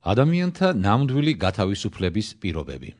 ადამიანთა ნამდვილი გათავისუფლების პირობები.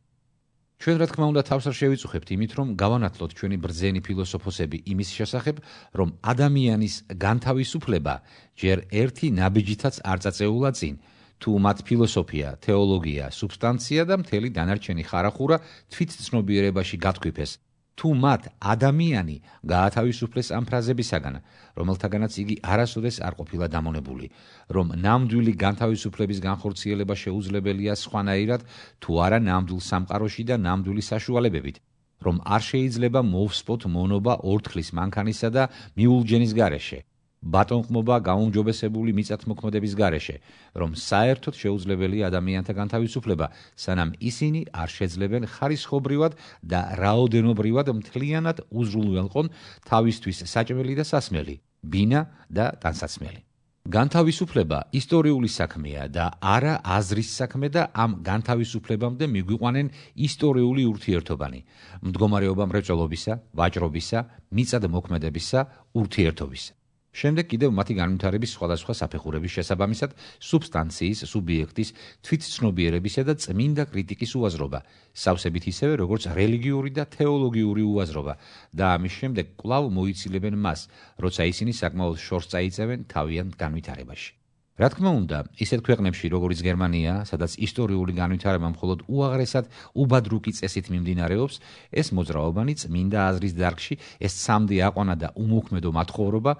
ჩვენ რა თქმა უნდა თავს არ შევიწუხებთ იმით, რომ გავანათლოთ ჩვენი ბრძენი ფილოსოფოსები იმის შესახებ, რომ ადამიანის განთავისუფლება ჯერ ერთი ნაბიჯითაც არ წაწეულა წინ, თუ მათ ფილოსოფია, თეოლოგია, სუბსტანცია და მთელი დანარჩენი ხარახურა თვითცნობიერებაში გათქვიფეს, თუ მათ ადამიანი გაათავისუფლეს ამ ფრაზებისაგან, რომელთაგანაც იგი არასოდეს არ ყოფილა დამონებული, რომ ნამდვილი განთავისუფლების განხორციელება შეუძლებელია სხვანაირად, თუ არა ნამდვილ სამყაროში და ნამდვილი საშუალებებით, რომ არ შეიძლება მოვსპოთ მონობა ორთქლის მანქანისა და მიულჯენის გარეშე, ბატონყმობა გაუმჯობესებული მიწათმოქმედების გარეშე, რომ საერთოდ შეუძლებელია ადამიანთა განთავისუფლება, სანამ ისინი არ შეძლებენ ხარისხობრივად და რაოდენობრივად მთლიანად უზრუნველყონ თავისთვის საჭმელი და სასმელი, ბინა და ტანსაცმელი. განთავისუფლება ისტორიული საქმეა და არა აზრის საქმე და ამ განთავისუფლებამდე მიგვიყვანენ ისტორიული ურთიერთობანი, მდგომარეობა მრეწველობისა, ვაჭრობისა, მიწათმოქმედებისა, ურთიერთობისა. შემდეგ კიდევ მათი განვითარების სხვადასხვა საფეხურების შესაბამისად სუბსტანციის, სუბიექტის, თვითცნობიერებისა და წმინდა კრიტიკის უაზრობა, სავსებით ისევე როგორც რელიგიური და თეოლოგიური უაზრობა და ამის შემდეგ კვლავ მოიცილებენ მას, როცა ისინი საკმაოდ შორს წაიწევენ თავიანთ განვითარებაში. რა თქმა უნდა, ისეთ ქვეყნებში, როგორც გერმანია, სადაც ისტორიული განვითარება მხოლოდ უაღრესად უბადრუკი წესით მიმდინარეობს, ეს მოძრაობანი წმინდა აზრის დარგში, ეს სამდი აყვანა და უმოქმედო მათხოვრობა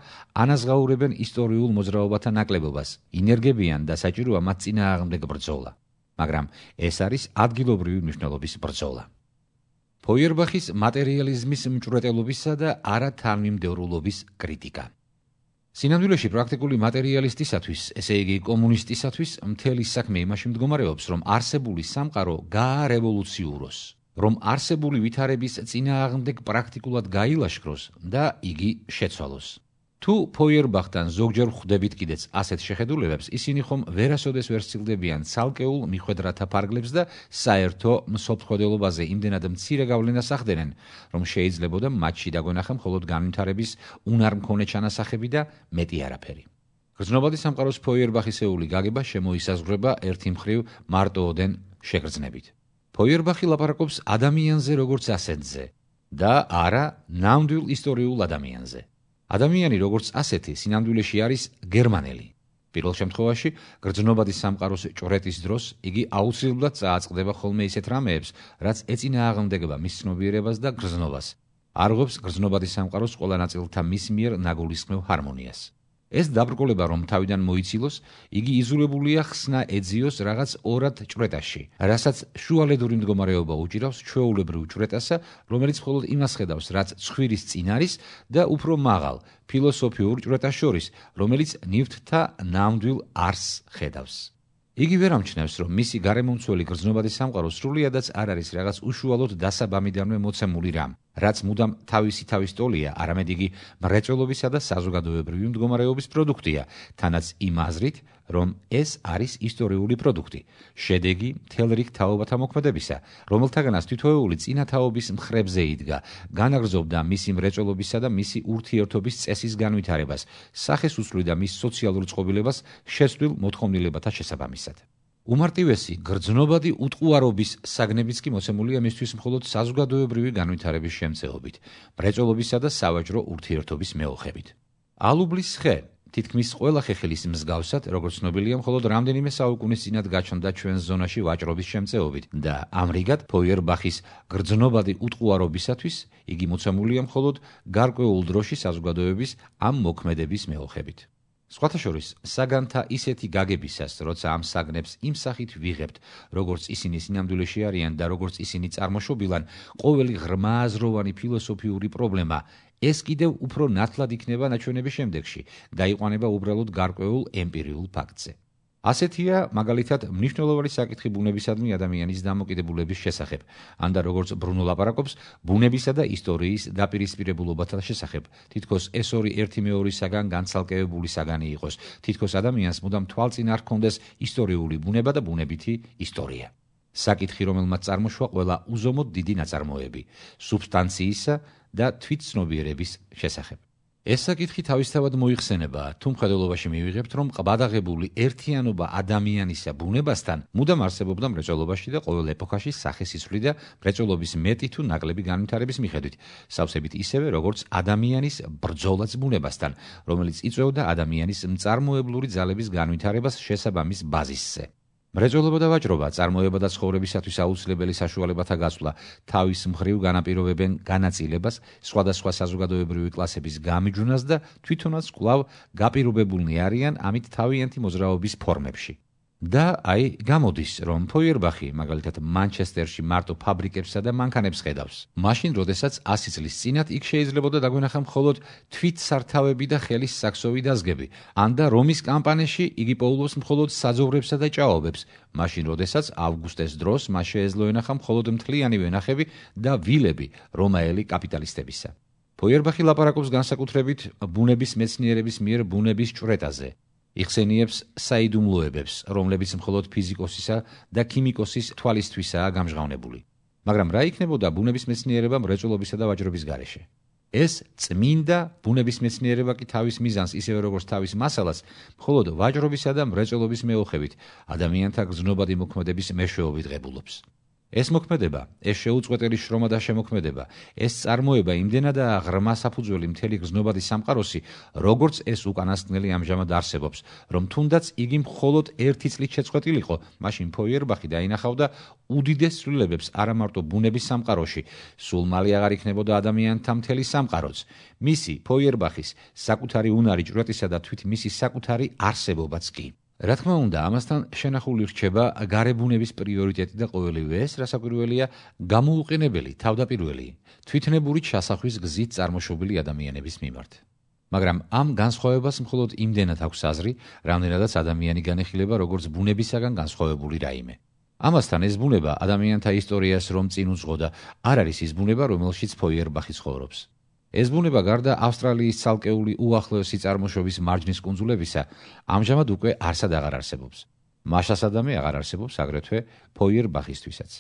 ანაზღაურებენ ისტორიულ მოძრაობათა ნაკლებობას, ინერგებიან და საჭიროა მათ წინააღმდეგ ბრძოლა. მაგრამ ეს არის ადგილობრივი მნიშვნელობის ბრძოლა. ფოიერბახის მატერიალიზმის მჭვრეტელობისა და არათანმიმდევრულობის კრიტიკა. სინამდვილეში პრაქტიკული მატერიალისტისათვის, ესე იგი კომუნისტისათვის, მთელი საქმე იმაში მდგომარეობს, რომ არსებული სამყარო გაარევოლუციუროს, რომ არსებული ვითარების წინააღმდეგ პრაქტიკულად გაილაშქროს და იგი შეცვალოს. თუ ფოიერბახთან ზოგჯერ ხვდებით კიდეც ასეთ შეხედულებებს, ისინი ხომ ვერასოდეს ვერ სცილდებიან ცალკეულ მიხვედრათა ფარგლებს და საერთო მსოფლმხედველობაზე იმდენად მცირე გავლენას ახდენენ, რომ შეიძლებოდა მათში დაგვენახა მხოლოდ განვითარების უნარმქონე ჩანასახები და მეტი არაფერი. გრძნობადი სამყაროს ფოიერბახისეული გაგება შემოისაზღვრება ერთი მხრივ მარტოოდენ შეგრძნებით. ფოიერბახი ლაპარაკობს ადამიანზე როგორც ასეთზე და არა ნამდვილ ისტორიულ ადამიანზე. ადამიანი როგორც ასეთი სინამდვილეში არის გერმანელი. პირველ შემთხვევაში, გრძნობადი სამყაროს ჭვრეტის დროს იგი აუცილებლად წააწყდება ხოლმე ისეთ რამეებს, რაც ეწინააღმდეგება მის ცნობიერებას და გრძნობას. არღვევს გრძნობადი სამყაროს ყველა ნაწილთა მის მიერ ნაგულისხმევ ჰარმონიას. ეს დაბრკოლება რომ თავიდან მოიცილოს, იგი იზოლებულია ხსნა ეძიოს რაღაც ორად ჭვრეტაში, რასაც შუალედური მდგომარეობა უჭირავს ჩვეულებრივ ჭვრეტასა, რომელიც მხოლოდ იმას ხედავს, რაც ცხვირის წინ არის და უფრო მაღალ, ფილოსოფიურ ჭვრეტას შორის, რომელიც ნივთთა ნამდვილ არსს ხედავს. იგი ვერ ამჩნევს, რომ მისი გარემომცველი გრძნობადი სამყარო სრულიადაც არ არის რაღაც უშუალოდ დასაბამიდანვე მოცემული რამ, რაც მუდამ თავისი ტოლია, არამედ იგი მრეწველობისა და საზოგადოებრივი მდგომარეობის პროდუქტია, თანაც იმ აზრით, რომ ეს არის ისტორიული პროდუქტი, შედეგი მთელ რიგ თაობათა მოქმედებისა, რომელთაგანაც თითოეული წინა თაობის მხრებზე იდგა, განაგრძობდა მისი მრეწველობისა და მისი ურთიერთობის წესის განვითარებას, სახეს უსვლიდა მის სოციალურ წყობილებას შეცვლილ მოთხოვნილებათა შესაბამისად. უმარტივესი გრძნობადი უტყუარობის საგნებიც კი მოცემულია მისთვის მხოლოდ საზოგადოებრივი განვითარების შემწეობით, მრეწველობისა და სავაჭრო ურთიერთობის მეოხებით. ალუბლის ხე თითქმის ყველა ხეხილის მსგავსად, როგორც ცნობილია, მხოლოდ რამდენიმე საუკუნის წინათ გაჩნდა ჩვენს ზონაში ვაჭრობის შემწეობით და ამრიგად ფოიერბახის გრძნობადი უტყუარობისათვის იგი მოცემულია მხოლოდ გარკვეულ დროში საზოგადოების ამ მოქმედების მეოხებით. სხვათა შორის, საგანთა ისეთი გაგებისას, როცა ამ საგნებს იმ სახით ვიღებთ, როგორც ისინი სინამდვილეში არიან და როგორც ისინი წარმოშობილან, ყოველი ღრმააზროვანი ფილოსოფიური პრობლემა, ეს კიდევ უფრო ნათლად იქნება ნაჩვენების შემდეგში და იყვანება უბრალოდ გარკვეულ ემპირიულ ფაქტზე. ასეთია, მაგალითად, მნიშვნელოვანი საკითხი ბუნებისადმი ადამიანის დამოკიდებულების შესახებ, ან და როგორც ბრუნო ლაპარაკობს, ბუნებისა და ისტორიის დაპირისპირებულობათა შესახებ, თითქოს ეს ორი ერთი მეორისაგან განცალკევებული საგანი იყოს, თითქოს ადამიანს მუდამ თვალწინ არ ჰქონდეს ისტორიული ბუნება და ბუნებითი ისტორია. საკითხი, რომელმაც წარმოშვა ყველა უზომოდ დიდი ნაწარმოები, სუბსტანციისა და თვითცნობიერების შესახებ. ეს საკითხი თავისთავად მოიხსენება, თუ მხედველობაში მივიღებთ, რომ ყბადაღებული ერთიანობა ადამიანისა ბუნებასთან მუდამ არსებობდა მრეწველობაში და ყოველ ეპოქაში სახესიცვლი და მრეწველობის მეტი თუ ნაკლები განვითარების მიხედვით, სავსებით ისევე, როგორც ადამიანის ბრძოლაც ბუნებასთან, რომელიც იწვევდა ადამიანის მწარმოებლური ძალების განვითარებას შესაბამის ბაზისზე. მრეწველობა და ვაჭრობა, წარმოება და ცხოვრებისათვის აუცილებელი საშუალებათა გასვლა თავის მხრივ განაპირობებენ განაწილებას, სხვადასხვა საზოგადოებრივი კლასების გამიჯვნას და თვითონაც კვლავ გაპირობებულნი არიან ამით თავიანთი მოძრაობის ფორმებში. და აი გამოდის, რომ ფოიერბახი მაგალითად მანჩესტერში მარტო ფაბრიკებსა და მანქანებს ხედავს. მაშინ, როდესაც 100 წლის წინათ იქ შეიძლებოდა დაგვენახა მხოლოდ თვითსართავები და ხელის საქსოვი დაზგები, ან და რომის კამპანიაში იგი პოულობს მხოლოდ საძოვრებსა და ჭაობებს, მაშინ, როდესაც ავგუსტეს დროს მას შეეძლო ენახა მხოლოდ მთლიანი ვენახები და ვილები რომაელი კაპიტალისტებისა. ფოიერბახი ლაპარაკობს განსაკუთრებით ბუნების მეცნიერების მიერ ბუნების ჭვრეტაზე. იხსენიებს საიდუმლოებებს, რომლებიც მხოლოდ ფიზიკოსისა და ქიმიკოსის თვალისთვისაა გამჟღავნებული. მაგრამ რა იქნებოდა ბუნების მეცნიერება მრეწველობისა და ვაჭრობის გარეშე? ეს წმინდა ბუნების მეცნიერება კი თავის მიზანს, ისევე როგორც თავის მასალას, მხოლოდ ვაჭრობისა და მრეწველობის მეოხებით, ადამიანთა გრძნობადი მოქმედების მეშვეობით ღებულობს. ეს მოქმედება, ეს შეუწყვეტელი შრომა და შემოქმედება, ეს წარმოება იმდენადაა ღრმა საფუძველი მთელი გრძნობადი სამყაროსი, როგორც ეს უკანასკნელი ამჟამად არსებობს, რომ თუნდაც იგი მხოლოდ 1 წლით შეწყვეტილიყო, მაშინ ფოიერბახი დაინახავდა უდიდეს ცვლილებებს არა მარტო ბუნების სამყაროში, სულ მალე აღარ იქნებოდა ადამიანთა მთელი სამყაროც. მისი ფოიერბახის საკუთარი უნარი ჭვრეტისა და თვით მისი საკუთარი არსებობაც კი. რა თქმა უნდა, ამასთან შენახული რჩება გარებუნების პრიორიტეტი და ყოველივე ეს, რასაკვირველია, გამოუყენებელი, თავდაპირველი, თვითნებურით ჩასახვის გზით წარმოშობილი ადამიანების მიმართ. მაგრამ ამ განსხვავებას მხოლოდ იმდენად აქვს აზრი, რამდენადაც ადამიანი განეხილება როგორც ბუნებისაგან განსხვავებული რაიმე. ამასთან ეს ბუნება ადამიანთა ისტორიას რომ წინ უძღოდა, არ არის ის ბუნება, რომელშიც ფოიერბახი ცხოვრობს. ეს ბუნება გარდა ავსტრალიის ცალკეული უახლოესი წარმოშობის მარჯნის კუნძულებისა, ამჟამად უკვე არსად აღარ არსებობს. მაშასადამე აღარ არსებობს აგრეთვე ფოიერბახისთვისაც.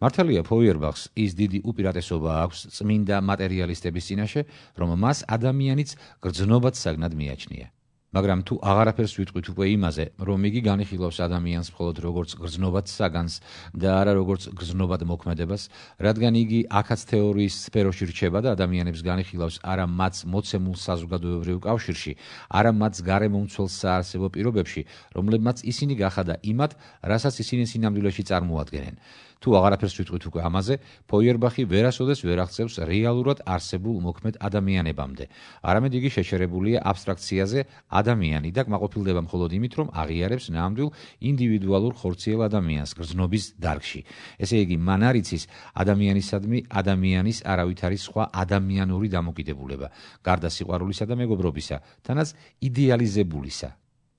მართალია ფოიერბახს ის დიდი უპირატესობა აქვს წმინდა მატერიალისტების წინაშე, რომ მას ადამიანიც გრძნობად საგნად მიაჩნია. მაგრამ თუ აღარაფერს ვიტყვით უკვე იმაზე, რომ იგი განიხილავს ადამიანს მხოლოდ როგორც გრძნობად საგანს და არა როგორც გრძნობად მოქმედებას, რადგან იგი აქაც თეორიის სფეროში რჩება და ადამიანებს განიხილავს არა მათს მოცემულ საზოგადოებრივ კავშირში, არა მათს გარემომცველ საარსებო პირობებში, რომლებმაც ისინი გახადა იმათ, რასაც ისინი სინამდვილეში წარმოადგენენ. თუ აღარაფერს ვიტყვით უკვე ამაზე, ფოიერბახი ვერასოდეს ვერ აღწევს რეალურად არსებულ მოქმედ ადამიანებამდე. არამედ იგი შეჩერებულია აბსტრაქციაზე ადამიანი და კმაყოფილდება მხოლოდ იმით, რომ აღიარებს ნამდვილ ინდივიდუალურ ხორციელ ადამიანს გრძნობის დარგში. ესე იგი, მან არ იცის ადამიანისადმი ადამიანის არავითარი სხვა ადამიანური დამოკიდებულება, გარდა სიყვარულისა და მეგობრობისა, თანაც იდეალიზებულისა.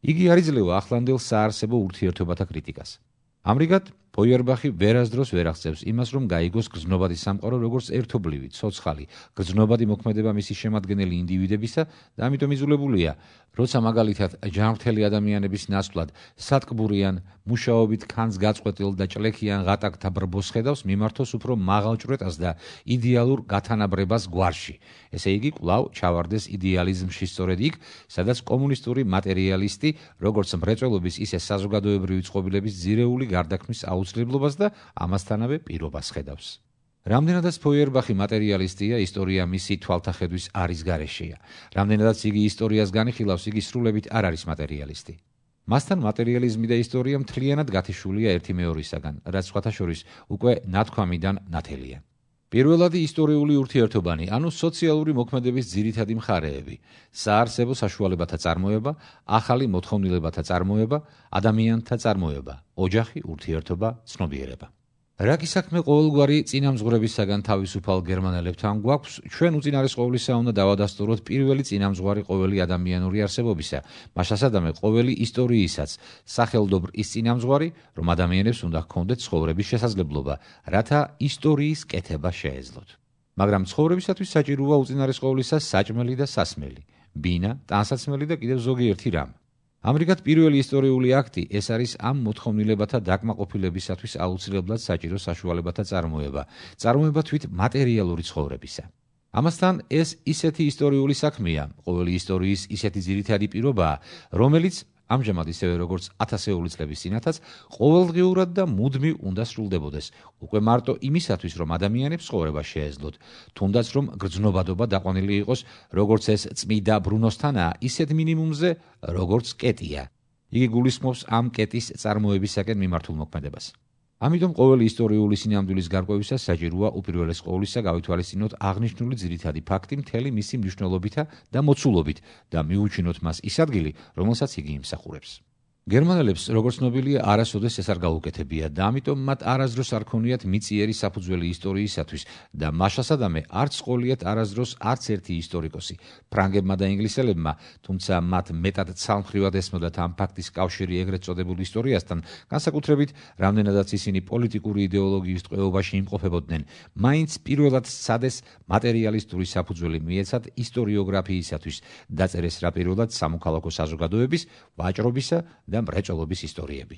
იგი არ იძლევა ახლანდელ საარსებო ურთიერთობათა კრიტიკას. ამრიგად, ფოიერბახი ვერასდროს ვერ აღწევს იმას, რომ გაიგოს გრძნობადი სამყარო როგორც ერთობლივი, ცოცხალი, გრძნობადი მოქმედება მისი შემადგენელი ინდივიდებისა და ამიტომ იძულებულია, როცა მაგალითად ჯანმრთელი ადამიანების ნაცვლად სატკბურიან, მუშაობით ქანს გაწყვეტილ და ჭლექიან ღატაკთა ბრბოს ხედავს, მიმართოს უფრო მაღალ ჭვრეტას და იდეალურ გათანაბრებას გვარში. ესე იგი, კვლავ ჩავარდეს იდეალიზმში სწორედ იქ, სადაც კომუნისტური მატერიალისტი, როგორც მრეწველობის, ისე საზოგადოებრივი წყობილების ძირეული გარდაქმნის აუცილებლობას და ამასთანავე პირობას ხედავს. რამდენადაც ფოიერბახი მატერიალისტია, ისტორია მისი თვალთახედვის არის გარეშეა. რამდენადაც იგი ისტორიას განიხილავს, იგი სრულებით არ არის მატერიალისტი. მასთან მატერიალიზმი და ისტორია მთლიანად გათიშულია ერთი მეორისაგან, რაც სხვათა შორის უკვე ნათქვამიდან ნათელია. პირველადი ისტორიული ურთიერთობანი, ანუ სოციალური მოქმედების ძირითადი მხარეები, საარსებო საშუალებათა წარმოება, ახალი მოთხოვნილებათა წარმოება, ადამიანთა წარმოება, ოჯახი, ურთიერთობა, ცნობიერება. რა კი საქმე ყოველგვარი წინამძღვრებისაგან თავისუფალ გერმანელებთან გვაქვს, ჩვენ უწინარესყოვლისა უნდა დავადასტუროთ პირველი წინამძღვარი ყოველი ადამიანური არსებობისა, მაშასადამე ყოველი ისტორიისაც, სახელდობრ ის წინამძღვარი, რომ ადამიანებს უნდა ჰქონდეთ ცხოვრების შესაძლებლობა, რათა ისტორიის კეთება შეეძლოთ. მაგრამ ცხოვრებისათვის საჭიროა უწინარესყოვლისა საჭმელი და სასმელი, ბინა, ტანსაცმელი და კიდევ ზოგიერთი რამ. ამრიგად პირველი ისტორიული აქტი ეს არის ამ მოთხოვნილებათა დაკმაყოფილებისათვის აუცილებლად საჭირო საშუალებათა წარმოება თვით მატერიალური ცხოვრებისა. ამასთან ეს ისეთი ისტორიული საქმეა, ყოველი ისტორიის ისეთი ძირითადი პირობაა, რომელიც ამჟამად ისევე როგორც 1000-ეული წლების წინათაც ყოველდღიურად და მუდმივ უნდა სრულდებოდეს, უკვე მარტო იმისათვის, რომ ადამიანებს ცხოვრება შეეძლოთ, თუნდაც რომ გრძნობადობა დაყვანილი იყოს, როგორც ეს წმიდა ბრუნოსთანაა, ისეთ მინიმუმზე, როგორც კეტია. იგი გულისხმობს ამ კეტის წარმოებისაკენ მიმართულ მოქმედებას. ამიტომ ყოველი ისტორიული სინამდვილის გარკვევისას საჭიროა უპირველეს ყოვლისა გავითვალისწინოთ აღნიშნული ძირითადი ფაქტი მთელი მისი მნიშვნელობითა და მოცულობით და მიუჩინოთ მას ის ადგილი, რომელსაც იგი იმსახურებს. გერმანელებს, როგორც ცნობილია, არასოდეს ეს არ გაუკეთებია და ამიტომ მათ არასდროს არ ქონიათ მიწიერი საფუძველი ისტორიისათვის და მაშასადამე არც ყოლიათ არასდროს არც ერთი ისტორიკოსი, ფრანგებმა და ინგლისელებმა, თუმცა მათ მეტად ცალმხრივად ესმოდათ ამ ფაქტის კავშირი ეგრეთ წოდებულ ისტორიასთან, განსაკუთრებით რამდენადაც ისინი პოლიტიკური იდეოლოგიის ტყვეობაში იმყოფებოდნენ, მაინც პირველად სცადეს მატერიალისტური საფუძველი მიეცათ ისტორიოგრაფიისათვის, დაწერეს რა პირველად სამოქალაქო საზოგადოების, ვაჭრობისა და მრეწველობის ისტორიები.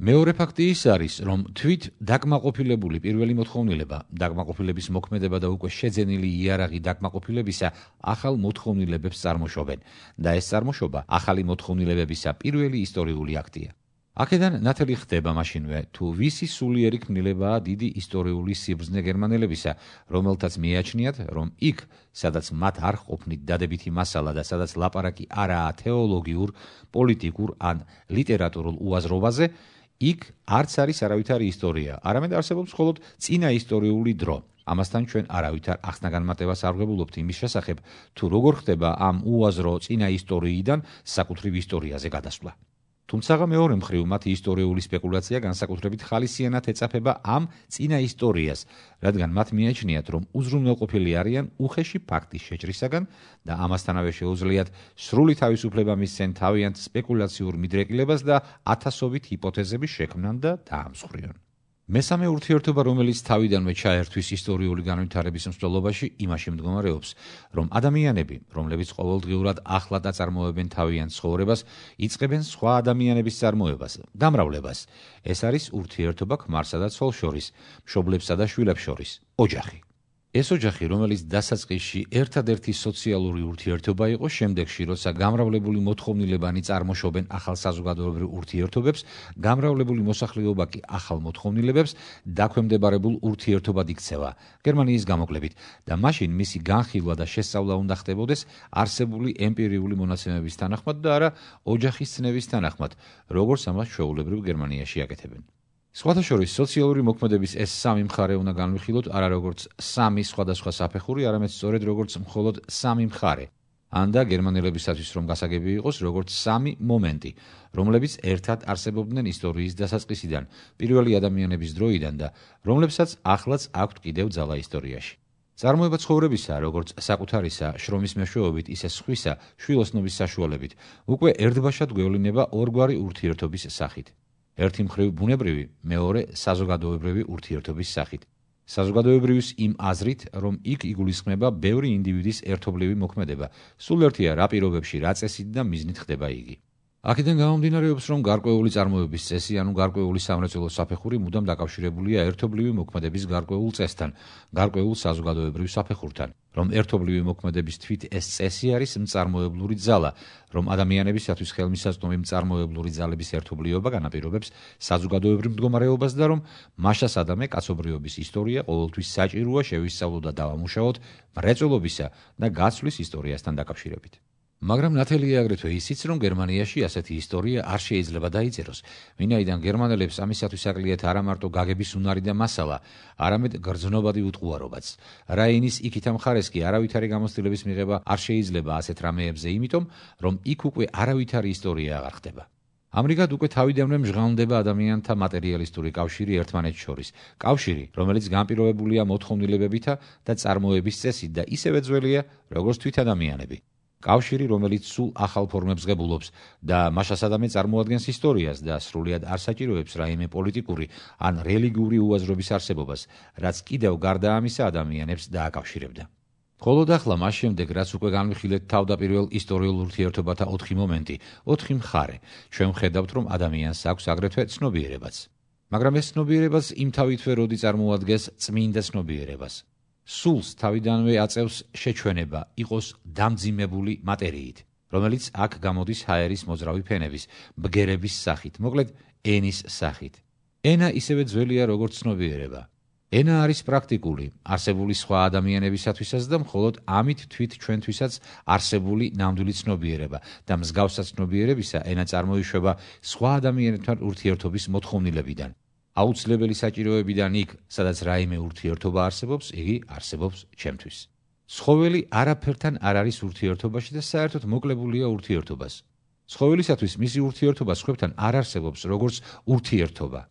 მეორე ფაქტი ის არის, რომ თვით დაკმაყოფილებული პირველი მოთხოვნილება, დაკმაყოფილების მოქმედება და უკვე შეძენილი იარაღი დაკმაყოფილებისა ახალ მოთხოვნილებებს წარმოშობენ და ეს წარმოშობა ახალი მოთხოვნილებებისა პირველი ისტორიული აქტია. აქედან ნათელი ხდება მაშინვე, თუ ვისი სულიერი ქმნილებაა დიდი ისტორიული სიბრძნე გერმანელებისა, რომელთაც მიაჩნიათ, რომ იქ, სადაც მათ არ ყოფნით დადებითი მასალა და სადაც ლაპარაკი არაა თეოლოგიურ, პოლიტიკურ ან ლიტერატურულ უაზრობაზე, იქ არც არის არავითარი ისტორია, არამედ არსებობს მხოლოდ წინა ისტორიული დრო. ამასთან ჩვენ არავითარ ახსნა-განმარტებას არ ვღებულობთ იმის შესახებ, თუ როგორ ხდება ამ უაზრო წინა ისტორიიდან საკუთრივ ისტორიაზე გადასვლა. თუმცა მეორე მხრივ მათი ისტორიული სპეკულაცია განსაკუთრებით ხალისიანად ეწაფება ამ წინა ისტორიას, რადგან მათ მიაჩნიათ, რომ უზრუნველყოფილი არიან უხეში ფაქტის შეჭრისაგან და ამასთანავე შეუძლიათ სრული თავისუფლება მისცენ თავიანთ სპეკულაციურ მიდრეკილებას და ათასობით ჰიპოთეზების შექმნან და დაამსხვრიონ. მესამე ურთიერთობა, რომელიც თავიდანვე ჩაერთვის ისტორიული განვითარების მსვლელობაში, იმაში მდგომარეობს, რომ ადამიანები, რომლებიც ყოველდღიურად ახლად აწარმოებენ თავიანთ ცხოვრებას, იწყებენ სხვა ადამიანების წარმოებას, დამრავლებას. ეს არის ურთიერთობა ქმარსა და ცოლს შორის, მშობლებსა და შვილებს შორის, ოჯახი. ეს ოჯახი, რომელიც დასაწყისში ერთადერთი სოციალური ურთიერთობა იყო, შემდეგში, როცა გამრავლებული მოთხოვნილებანი წარმოშობენ ახალ საზოგადოებრივ ურთიერთობებს, გამრავლებული მოსახლეობა კი ახალ მოთხოვნილებებს დაქვემდებარებულ ურთიერთობად იქცევა, გერმანიის გამოკლებით, და მაშინ მისი განხილვა და შესწავლა უნდა ხდებოდეს არსებული ემპირიული მონაცემების თანახმად და არა ოჯახის ცნების თანახმად, როგორც ამას ჩვეულებრივ გერმანიაში აკეთებენ. სხვათა შორის სოციალური მოქმედების ეს სამი მხარე უნდა განვიხილოთ არა როგორც სამი სხვადასხვა საფეხური, არამედ სწორედ როგორც მხოლოდ სამი მხარე. ანდა გერმანელებისათვის რომ გასაგები იყოს, როგორც სამი მომენტი, რომლებიც ერთად არსებობდნენ ისტორიის დასაწყისიდან, პირველი ადამიანების დროიდან და რომლებსაც ახლაც აქვთ კიდევ ძალა ისტორიაში. წარმოება ცხოვრებისა, როგორც საკუთარისა, შრომის მეშვეობით, ისე სხვისა, შვილოსნობის საშუალებით, უკვე ერთბაშად გვევლინება ორგვარი ურთიერთობის სახით. ერთი მხრივ ბუნებრივი, მეორე საზოგადოებრივი ურთიერთობის სახით. საზოგადოებრივის იმ აზრით, რომ იქ იგულისხმება ბევრი ინდივიდის ერთობლივი მოქმედება, სულ ერთია რა პირობებში, რა წესით და მიზნით ხდება იგი. აქედან გამომდინარეობს, რომ გარკვეული წარმოების წესი, ანუ გარკვეული სამრეწველო საფეხური მუდამ დაკავშირებულია ერთობლივი მოქმედების გარკვეულ წესთან, გარკვეულ საზოგადოებრივ საფეხურთან, რომ ერთობლივი მოქმედების თვით ეს წესი არის მწარმოებლური ძალა, რომ ადამიანებისათვის ხელმისაწვდომი მწარმოებლური ძალების ერთობლიობა განაპირობებს საზოგადოებრივ მდგომარეობას და რომ მაშასადამე კაცობრიობის ისტორია ყოველთვის საჭიროა შევისწავლოთ და დავამუშაოთ მრეწველობისა და გაცვლის ისტორიასთან დაკავშირებით. მაგრამ ნათელია აგრეთვე ისიც, რომ გერმანიაში ასეთი ისტორია არ შეიძლება დაიწეროს, ვინაიდან გერმანელებს ამისათვის აკლიათ არა მარტო გაგების უნარი და მასალა, არამედ გრძნობადი უტყუარობაც. რაინის იქით ამ მხარეს კი არავითარი გამოცდილების მიღება არ შეიძლება ასეთ რამეებზე, იმიტომ, რომ იქ უკვე არავითარი ისტორია აღარ ხდება. ამრიგად უკვე თავიდანვე მჟღავნდება ადამიანთა მატერიალისტური კავშირი ერთმანეთს შორის, კავშირი, რომელიც განპირობებულია მოთხოვნილებებითა და წარმოების წესით და ისევე ძველია, როგორც თვით ადამიანები. კავშირი, რომელიც სულ ახალ ფორმებს ღებულობს და მაშასადამე წარმოადგენს ისტორიას და სრულიად არ საჭიროებს რაიმე პოლიტიკური ან რელიგიური უაზრობის არსებობას, რაც კიდევ გარდა ამისა ადამიანებს დააკავშირებდა. მხოლოდ ახლა მას შემდეგ, რაც უკვე განვიხილეთ თავდაპირველ ისტორიულ ურთიერთობათა 4 მომენტი, 4 მხარე, ჩვენ ვხედავთ, რომ ადამიანს აქვს აგრეთვე ცნობიერებაც. მაგრამ ეს ცნობიერებაც იმთავითვე როდი წარმოადგენს წმინდა ცნობიერებას. სულს თავიდანვე აწევს შეჩვენება იყოს დამძიმებული მატერიით, რომელიც აქ გამოდის ჰაერის მოძრავი ფენების, ბგერების სახით, მოკლედ ენის სახით. ენა ისევე ძველია როგორც ცნობიერება. ენა არის პრაქტიკული, არსებული სხვა ადამიანებისათვისაც და მხოლოდ ამით თვით ჩვენთვისაც არსებული ნამდვილი ცნობიერება და მსგავსად ცნობიერებისა ენა წარმოიშვება სხვა ადამიანებთან ურთიერთობის მოთხოვნილებიდან. აუცილებელი საჭიროებიდან იქ, სადაც რაიმე ურთიერთობა არსებობს, იგი არსებობს ჩემთვის. ცხოველი არაფერთან არ არის ურთიერთობაში და საერთოდ მოკლებულია ურთიერთობას. ცხოველისათვის მისი ურთიერთობა სხვებთან არ არსებობს როგორც ურთიერთობა.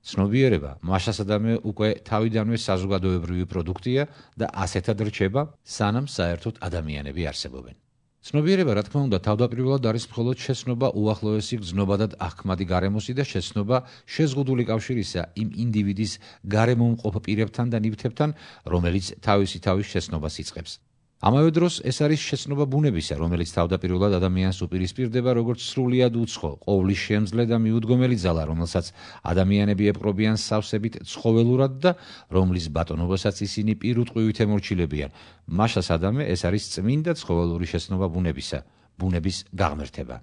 ცნობიერება მაშასადამე უკვე თავიდანვე საზოგადოებრივი პროდუქტია და ასეთად რჩება, სანამ საერთოდ ადამიანები არსებობენ. ცნობიერება, რა თქმა უნდა, თავდაპირველად არის მხოლოდ შეცნობა უახლოესი გრძნობადად აღქმადი გარემოსი და შეცნობა შეზღუდული კავშირისა იმ ინდივიდის გარემომყოფ პირებთან და ნივთებთან, რომელიც თავისი თავის შეცნობას იწყებს. ამავე დროს ეს არის შეცნობა ბუნებისა, რომელიც თავდაპირველად ადამიანს უპირისპირდება როგორც სრულიად უცხო, ყოვლის შემძლე და მიუდგომელი ძალა, რომელსაც ადამიანები ეპყრობიან სავსებით ცხოველურად და რომლის ბატონობასაც ისინი პირუტყვივით ემორჩილებიან. მაშასადამე ეს არის წმინდა ცხოველური შეცნობა ბუნებისა, ბუნების გაღმერთება.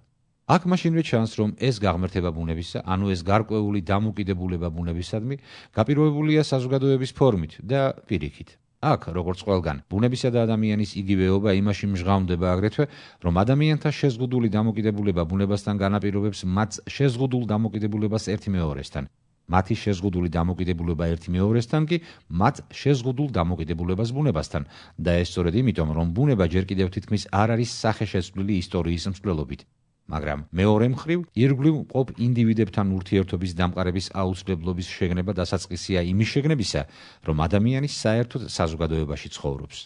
აქ მაშინვე ჩანს, რომ ეს გაღმერთება ბუნებისა, ანუ ეს გარკვეული დამოკიდებულება ბუნებისადმი, გაპირობებულია საზოგადოების ფორმით და პირიქით. აქ, როგორც ყველგან, ბუნებისა და ადამიანის იგივეობა იმაში მჟღავნდება აგრეთვე, რომ ადამიანთა შეზღუდული დამოკიდებულება ბუნებასთან განაპირობებს მათ შეზღუდულ დამოკიდებულებას ერთიმეორესთან. მათი შეზღუდული დამოკიდებულება ერთიმეორესთან კი მათ შეზღუდულ დამოკიდებულებას ბუნებასთან და ეს სწორედ იმიტომ, რომ ბუნება ჯერ კიდევ თითქმის არ არის სახეშეცვლილი ისტორიის მსვლელობით. მაგრამ მეორე მხრივ, ირგვლივ მყოფ ინდივიდებთან ურთიერთობის დამყარების აუცილებლობის შეგნება დასაწყისია იმის შეგნებისა, რომ ადამიანი საერთოდ საზოგადოებაში ცხოვრობს.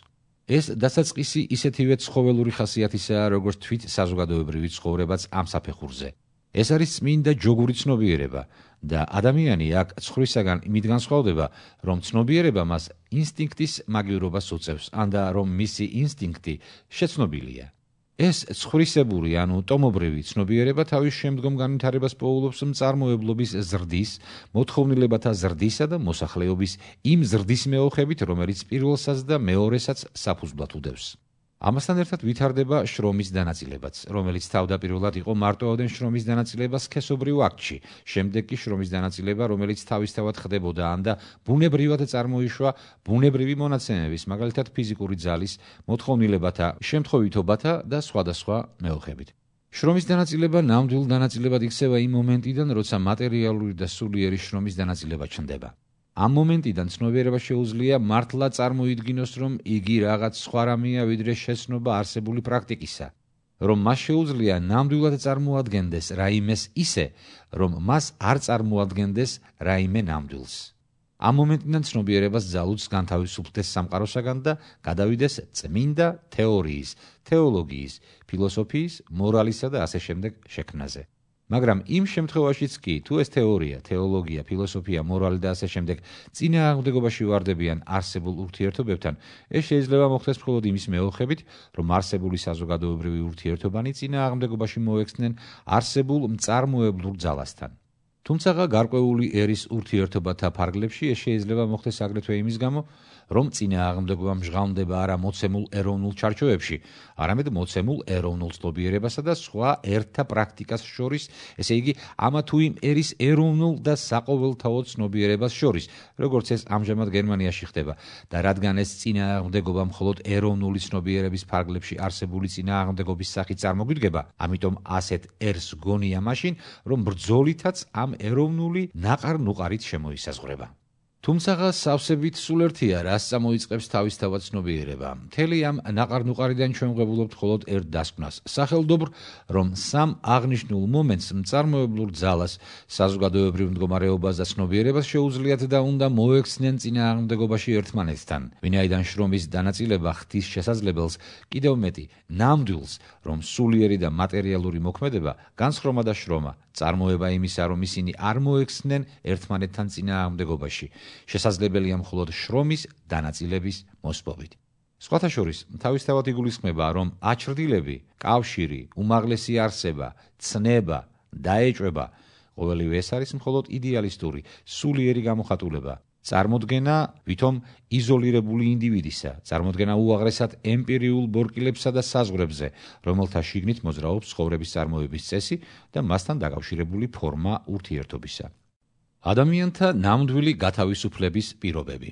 ეს დასაწყისი ისეთივე ცხოველური ხასიათისაა, როგორც თვით საზოგადოებრივი ცხოვრებაც ამ საფეხურზე. ეს არის წმინდა ჯოგური ცნობიერება და ადამიანი აქ ცხრისაგან იმით განსხვავდება, რომ ცნობიერება მას ინსტინქტის მაგივრობას უწევს, ან და რომ მისი ინსტინქტი შეცნობილია. ეს ცხრისებური, ანუ ტომობრივი ცნობიერება თავის შემდგომ განვითარებას პოულობს მწარმოებლობის ზრდის, მოთხოვნილებათა ზრდისა და მოსახლეობის იმ ზრდის მეოხებით, რომელიც პირველსაც და მეორესაც საფუძვლად უდევს. ამასთან ერთად ვითარდება შრომის დანაწილებაც, რომელიც თავდაპირველად იყო მარტოოდენ შრომის დანაწილება სქესობრივ აქტში, შემდეგ კი შრომის დანაწილება, რომელიც თავისთავად ხდებოდა ან და ბუნებრივად წარმოიშვა ბუნებრივი მონაცემების, მაგალითად ფიზიკური ძალის, მოთხოვნილებათა, შემთხვევითობათა და სხვადასხვა მეოხებით. შრომის დანაწილება ნამდვილ დანაწილებად იქცევა იმ მომენტიდან, როცა მატერიალური და სულიერი შრომის დანაწილება ჩნდება. ამ მომენტიდან ცნობიერება შეუძლია მართლა წარმოიდგინოს, რომ იგი რაღაც სხვა რამეა, ვიდრე შეცნობა არსებული პრაქტიკისა, რომ მას შეუძლია ნამდვილად წარმოადგენდეს რაიმეს ისე, რომ მას არ წარმოადგენდეს რაიმე ნამდვილს. ამ მომენტიდან ცნობიერებას ძალუძს განთავისუფლდეს სამყაროსაგან და გადავიდეს წმინდა თეორიის, თეოლოგიის, ფილოსოფიის, მორალისა და ასე შემდეგ შექმნაზე. მაგრამ იმ შემთხვევაშიც კი, თუ ეს თეორია, თეოლოგია, ფილოსოფია, მორალი და ასე შემდეგ წინააღმდეგობაში ვარდებიან არსებულ ურთიერთობებთან, ეს შეიძლება მოხდეს მხოლოდ იმის მეოხებით, რომ არსებული საზოგადოებრივი ურთიერთობანი წინააღმდეგობაში მოექცნენ არსებულ მწარმოებლურ ძალასთან. თუმცა გარკვეული ერის ურთიერთობათა ფარგლებში ეს შეიძლება მოხდეს აგრეთვე იმის გამო, რომ წინააღმდეგობა მჟღავნდება არა მოცემულ ეროვნულ ჩარჩოებში, არამედ მოცემულ ეროვნულ ცნობიერებასა და სხვა ერთა პრაქტიკას შორის, ესე იგი, ამა თუ იმ ერის ეროვნულ და საყოველთაო ცნობიერებას შორის, როგორც ეს ამჟამად გერმანიაში ხდება და რადგან ეს წინააღმდეგობა მხოლოდ ეროვნული ცნობიერების ფარგლებში არსებული წინააღმდეგობის სახით წარმოგვიდგება, ამიტომ ასეთ ერს გონია მაშინ, რომ ბრძოლითაც ამ ეროვნული ნაყარ-ნუყარით შემოისაზღვრება. თუმცა სავსებით სულ ერთია, რას წამოიწყებს თავისთავად ცნობიერება. მთელი ამ ნაყარ-ნუყარიდან ჩვენ ვღებულობთ მხოლოდ ერთ დასკვნას, სახელდობრ, რომ სამ აღნიშნულ მომენტს მწარმოებლურ ძალას, საზოგადოებრივ მდგომარეობას და ცნობიერებას შეუძლიათ და უნდა მოექცნენ წინააღმდეგობაში ერთმანეთთან, ვინაიდან შრომის დანაწილება ხდის შესაძლებელს კიდევ მეტი ნამდვილს, რომ სულიერი და მატერიალური მოქმედება, განსხრომა და შრომა, წარმოება იმისა, რომ ისინი არ მოექცნენ ერთმანეთთან წინააღმდეგობაში, შესაძლებელია მხოლოდ შრომის დანაწილების მოსპოვით. სხვათა შორის, თავისთავად იგულისხმება, რომ აჩრდილები, კავშირი, უმაღლესი არსება, ცნება, დაეჭვება, ყოველივე ეს არის მხოლოდ იდეალისტური, სულიერი გამოხატულება. წარმოდგენა ვითომ იზოლირებული ინდივიდისა, წარმოდგენა უაღრესად ემპირიულ ბორკილებსა და საზღვრებზე, რომელთა შიგნით მოძრაობს ცხოვრების წარმოების წესი და მასთან დაკავშირებული ფორმა ურთიერთობისა. ადამიანთა ნამდვილი გათავისუფლების პირობები.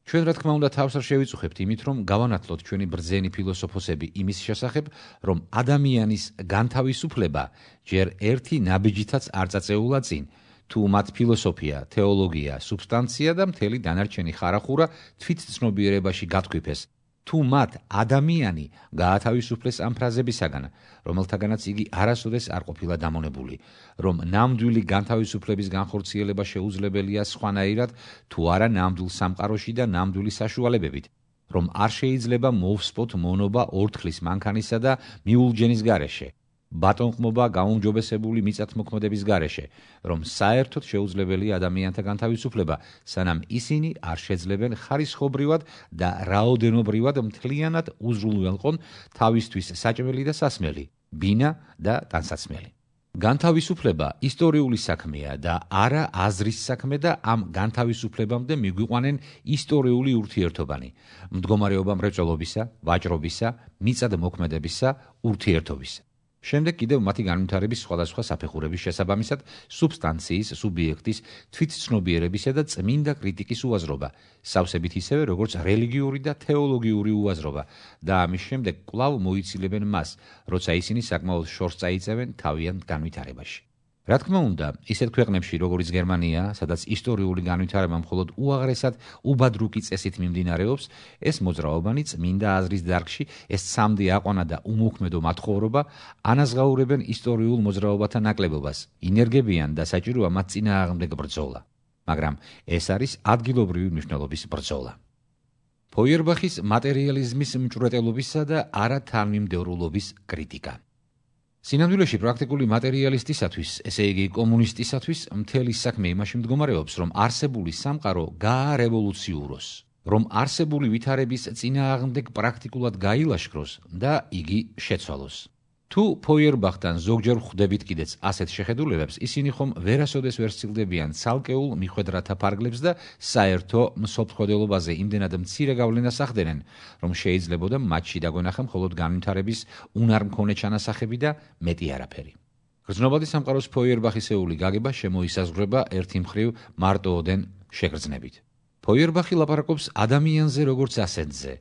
ჩვენ რა თქმა უნდა თავს არ შევიწუხებთ იმით, რომ გავანათლოთ ჩვენი ბრძენი ფილოსოფოსები იმის შესახებ, რომ ადამიანის განთავისუფლება ჯერ ერთი ნაბიჯითაც არ წაწეულა წინ, თუ მათ ფილოსოფია, თეოლოგია, სუბსტანცია და მთელი დანარჩენი ხარახურა თვითცნობიერებაში გათქვიფეს, თუ მათ ადამიანი გაათავისუფლეს ამ ფრაზებისაგან, რომელთაგანაც იგი არასოდეს არ ყოფილა დამონებული, რომ ნამდვილი განთავისუფლების განხორციელება შეუძლებელია სხვანაირად, თუ არა ნამდვილ სამყაროში და ნამდვილი საშუალებებით, რომ არ შეიძლება მოვსპოთ მონობა ორთქლის მანქანისა და მიულჯენის გარეშე, ბატონყმობა გაუმჯობესებული მიწათმოქმედების გარეშე, რომ საერთოდ შეუძლებელია ადამიანთა განთავისუფლება, სანამ ისინი არ შეძლებენ ხარისხობრივად და რაოდენობრივად მთლიანად უზრუნველყონ თავისთვის საჭმელი და სასმელი, ბინა და ტანსაცმელი. განთავისუფლება ისტორიული საქმეა და არა აზრის საქმე და ამ განთავისუფლებამდე მიგვიყვანენ ისტორიული ურთიერთობანი, მდგომარეობა მრეწველობისა, ვაჭრობისა, მიწათმოქმედებისა, ურთიერთობისა. შემდეგ კიდევ მათი განვითარების სხვადასხვა საფეხურების შესაბამისად სუბსტანციის, სუბიექტის, თვითცნობიერებისა და წმინდა კრიტიკის უაზრობა, სავსებით ისევე როგორც რელიგიური და თეოლოგიური უაზრობა და ამის შემდეგ კვლავ მოიცილებენ მას, როცა ისინი საკმაოდ შორს წაიწევენ თავიანთ განვითარებაში. რა თქმა უნდა, ისეთ ქვეყნებში, როგორიც გერმანია, სადაც ისტორიული განვითარება მხოლოდ უაღრესად უბადრუკი წესით მიმდინარეობს, ეს მოძრაობანი წმინდა აზრის დარგში, ეს ცამდე აყვანა და უმოქმედო მათხოვრობა ანაზღაურებენ ისტორიულ მოძრაობათა ნაკლებობას, ინერგებიან და საჭიროა მათ წინააღმდეგ ბრძოლა. მაგრამ ეს არის ადგილობრივი მნიშვნელობის ბრძოლა. ფოიერბახის მატერიალიზმის მჭვრეტელობისა და არათანმიმდევრულობის კრიტიკა. სინამდვილეში პრაქტიკული მატერიალისტისათვის, ესე იგი კომუნისტისათვის, მთელი საქმე იმაში მდგომარეობს, რომ არსებული სამყარო გაარევოლუციუროს, რომ არსებული ვითარების წინააღმდეგ პრაქტიკულად გაილაშქროს და იგი შეცვალოს. თუ ფოიერბახთან ზოგჯერ ხვდებით კიდეც ასეთ შეხედულებებს, ისინი ხომ ვერასოდეს ვერ სცილდებიან ცალკეულ მიხვედრათა ფარგლებს და საერთო მსოფლმხედველობაზე იმდენად მცირე გავლენას ახდენენ, რომ შეიძლებოდა მათში დაგვენახა მხოლოდ განვითარების უნარმქონე ჩანასახები და მეტი არაფერი. გრძნობადი სამყაროს ფოიერბახისეული გაგება შემოისაზღვრება ერთი მხრივ მარტოოდენ შეგრძნებით. ფოიერბახი ლაპარაკობს ადამიანზე როგორც ასეთზე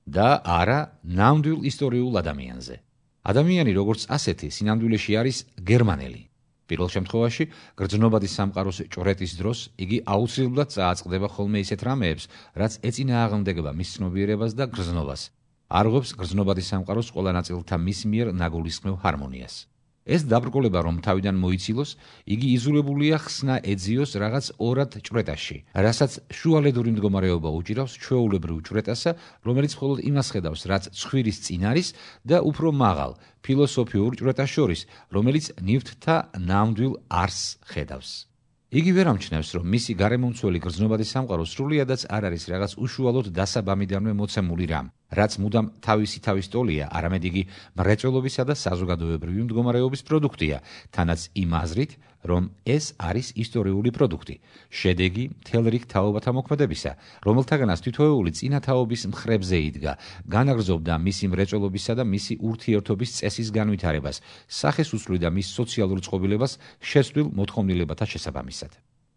და არა ნამდვილ ისტორიულ ადამიანზე. ადამიანი როგორც ასეთი სინამდვილეში არის გერმანელი. პირველ შემთხვევაში, გრძნობადი სამყაროს ჭვრეტის დროს იგი აუცილებლად წააწყდება ხოლმე ისეთ რამეებს, რაც ეწინააღმდეგება მის ცნობიერებას და გრძნობას. არღვევს გრძნობადი სამყაროს ყველა ნაწილთა მის მიერ ნაგულისხმევ ჰარმონიას. ეს დაბრკოლება რომ თავიდან მოიცილოს, იგი იზოლებულია ხსნა ეძიოს რაღაც ორად ჭვრეტაში, რასაც შუალედური მდგომარეობა უჭირავს ჩვეულებრივ ჭვრეტასა, რომელიც მხოლოდ იმას ხედავს, რაც ცხვირის წინ არის და უფრო მაღალ, ფილოსოფიურ ჭვრეტას შორის, რომელიც ნივთთა ნამდვილ არსს ხედავს. იგი ვერ ამჩნევს, რომ მისი გარემომცველი გრძნობადი სამყარო სრულიადაც არ არის რაღაც უშუალოდ დასაბამიდანვე მოცემული რამ, რაც მუდამ თავის ტოლია, არამედ იგი მრეწველობისა და საზოგადოებრივი მდგომარეობის პროდუქტია, თანაც იმ აზრით, რომ ეს არის ისტორიული პროდუქტი, შედეგი მთელ რიგ თაობათა მოქმედებისა, რომელთაგანაც თითოეული წინა თაობის მხრებზე იდგა, განაგრძობდა მისი მრეწველობისა და მისი ურთიერთობის წესის განვითარებას, სახეს უსვლიდა მის სოციალურ წყობილებას შეცვლილ მოთხოვნილებათა შესაბამისად.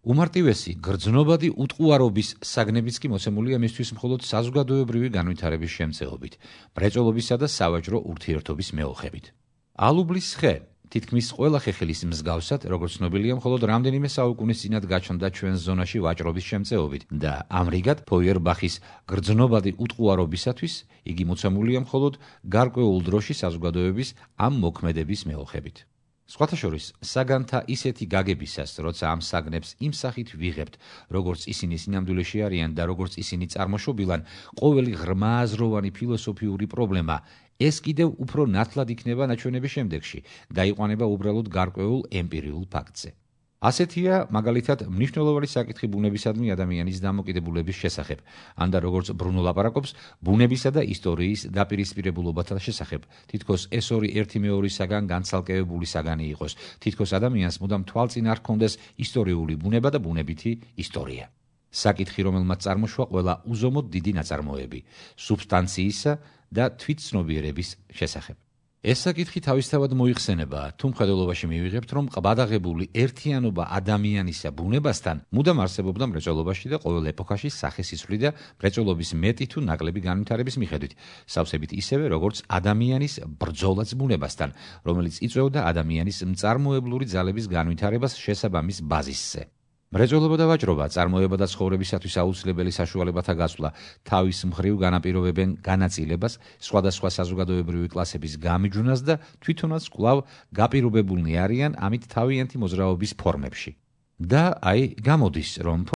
უმარტივესი გრძნობადი უტყუარობის საგნებიც კი მოცემულია მისთვის მხოლოდ საზოგადოებრივი განვითარების შემწეობით, მრეწველობისა და სავაჭრო ურთიერთობის მეოხებით. ალუბლის ხე თითქმის ყველა ხეხილის მსგავსად, როგორც ცნობილია, მხოლოდ რამდენიმე საუკუნის წინათ გაჩნდა ჩვენს ზონაში ვაჭრობის შემწეობით და ამრიგად ფოიერბახის გრძნობადი უტყუარობისათვის იგი მოცემულია მხოლოდ გარკვეულ დროში საზოგადოების ამ მოქმედების მეოხებით. სხვათა შორის, საგანთა ისეთი გაგებისას, როცა ამ საგნებს იმ სახით ვიღებთ, როგორც ისინი სინამდვილეში არიან და როგორც ისინი წარმოშობილან, ყოველი ღრმააზროვანი ფილოსოფიური პრობლემა, ეს კიდევ უფრო ნათლად იქნება ნაჩვენების შემდეგში და იყვანება უბრალოდ გარკვეულ ემპირიულ ფაქტზე. ასეთია მაგალითად მნიშვნელოვანი საკითხი ბუნებისადმი ადამიანის დამოკიდებულების შესახებ, ან და როგორც ბრუნო ლაპარაკობს, ბუნებისა და ისტორიის დაპირისპირებულობათა შესახებ, თითქოს ეს ორი ერთი მეორისაგან განცალკევებული საგანი იყოს, თითქოს ადამიანს მუდამ თვალწინ არ ჰქონდეს ისტორიული ბუნება და ბუნებითი ისტორია. საკითხი, რომელმაც წარმოშვა ყველა უზომოდ დიდი ნაწარმოები სუბსტანციისა და თვითცნობიერების შესახებ. ეს საკითხი თავისთავად მოიხსენებაა, თუ მხედველობაში მივიღებთ, რომ ყბადაღებული ერთიანობა ადამიანისა ბუნებასთან მუდამ არსებობდა მრეწველობაში და ყოველ ეპოქაში სახეს იცვლიდა მრეწველობის მეტი თუ ნაკლები განვითარების მიხედვით, სავსებით ისევე, როგორც ადამიანის ბრძოლაც ბუნებასთან, რომელიც იწვევდა ადამიანის მწარმოებლური ძალების განვითარებას შესაბამის ბაზისზე. მრეწველობა და ვაჭრობა, წარმოება და ცხოვრებისათვის აუცილებელი საშუალებათა გასვლა თავის მხრივ განაპირობებენ განაწილებას, სხვადასხვა საზოგადოებრივი კლასების გამიჯვნას და თვითონაც კვლავ გაპირობებულნი არიან ამით თავიანთი მოძრაობის ფორმებში. და აი, გამოდის, რომ